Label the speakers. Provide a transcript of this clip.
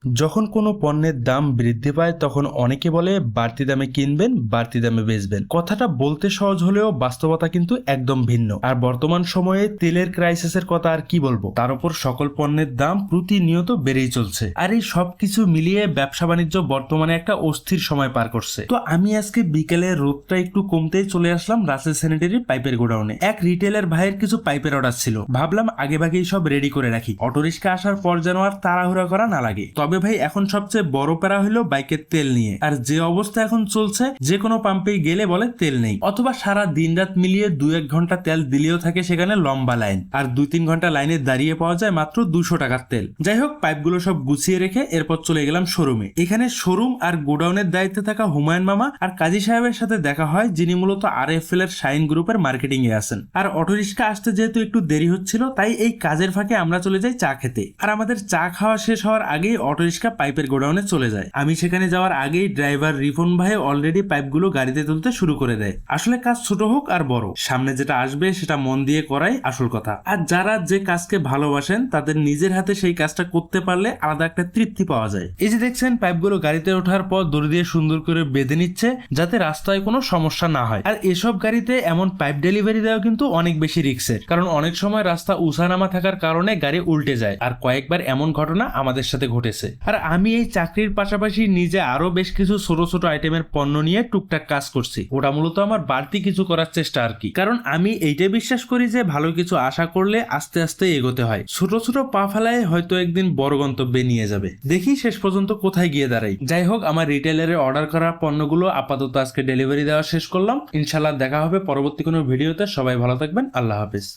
Speaker 1: যখন কোনো পণ্যের দাম বৃদ্ধি পায় তখন অনেকে বলে বাড়তি দামে কিনবেন, বাড়তি দামে বেচবেন। কথাটা বলতে সহজ হলেও বাস্তবতা কিন্তু একদম ভিন্ন। আর বর্তমান সময়ে তেলের ক্রাইসিসের কথা আর কি বলবো, তার উপর সকল পণ্যের দাম প্রতিনিয়ত বেড়েই চলছে। আর এই সবকিছু মিলিয়ে ব্যবসা বাণিজ্য বর্তমানে একটা অস্থির সময় পার করছে। তো আমি আজকে বিকেলে রোদটা একটু কমতেই চলে আসলাম রাসেল স্যানিটারি পাইপের গোডাউনে। এক রিটেলার ভাইয়ের কিছু পাইপের অর্ডার ছিল, ভাবলাম আগে ভাগেই সব রেডি করে রাখি, অটোরিক্সা আসার পর যেন আর তাড়াহুড়া করা না লাগে। তবে ভাই এখন সবচেয়ে বড় প্যারা হলো বাইকের তেল নিয়ে। আর যে অবস্থা এখন চলছে, যে কোনো পাম্পে গেলে বলে তেল নেই, অথবা সারা দিন রাত মিলিয়ে 2-1 ঘন্টা তেল দিলেও থাকে সেখানে লম্বা লাইন, আর 2-3 ঘন্টা লাইনে দাঁড়িয়ে পাওয়া যায় মাত্র 200 টাকার তেল। যাই হোক, পাইপগুলো সব গুছিয়ে রেখে এরপর চলে গেলাম শোরুমে। এখানে শোরুম আর গোডাউনের দায়িত্বে থাকা হুমায়ুন মামা আর কাজী সাহেবের সাথে দেখা হয়, যিনি মূলত RFL এর শাইন গ্রুপের মার্কেটিং এ আছেন। আর অটোরিক্সা আসতে যেহেতু একটু দেরি হচ্ছিল, তাই এই কাজের ফাঁকে আমরা চলে যাই চা খেতে। আর আমাদের চা খাওয়া শেষ হওয়ার আগেই অটোরিক্সা পাইপের গোডাউনে চলে যায়। আমি সেখানে যাওয়ার আগেই ড্রাইভার রিফন ভাই অলরেডি পাইপগুলো গাড়িতে তুলতে শুরু করে দেয়। আসলে কাজ ছোট হোক আর বড়, সামনে যেটা আসবে সেটা মন দিয়ে করাই আসল কথা। আর যারা যে কাজকে ভালোবাসেন তাদের নিজের হাতে সেই কাজটা করতে পারলে আলাদা একটা তৃপ্তি পাওয়া যায়। এই যে দেখছেন, পাইপগুলো গাড়িতে ওঠার পর দড়ি দিয়ে সুন্দর করে বেঁধে নিচ্ছে যাতে রাস্তায় কোনো সমস্যা না হয়। আর এসব গাড়িতে এমন পাইপ ডেলিভারি দেওয়া কিন্তু অনেক বেশি রিস্কের, কারণ অনেক সময় রাস্তা উঁচানামা থাকার কারণে গাড়ি উল্টে যায়। আর কয়েকবার এমন ঘটনা আমাদের সাথে ঘটেছে। আর আমি এই চাকরির পাশাপাশি নিজে আরো বেশ কিছু ছোট ছোট আইটেমের পণ্য নিয়ে টুকটাক কাজ করছি। ওটা মূলত আমার বাড়তি কিছু করার চেষ্টা আর কি, কারণ আমি এইটাই বিশ্বাস করি যে ভালো কিছু আশা করলে আস্তে আস্তে এগোতে হয়। ছোট ছোট পা ফেলায় হয়তো একদিন বড় গন্তব্যে নিয়ে যাবে। দেখি শেষ পর্যন্ত কোথায় গিয়ে দাঁড়াই। যাই হোক, আমার রিটেলারে অর্ডার করা পণ্যগুলো আপাতত আজকে ডেলিভারি দেওয়া শেষ করলাম। ইনশাল্লাহ দেখা হবে পরবর্তী কোনো ভিডিওতে। সবাই ভালো থাকবেন, আল্লাহ হাফেজ।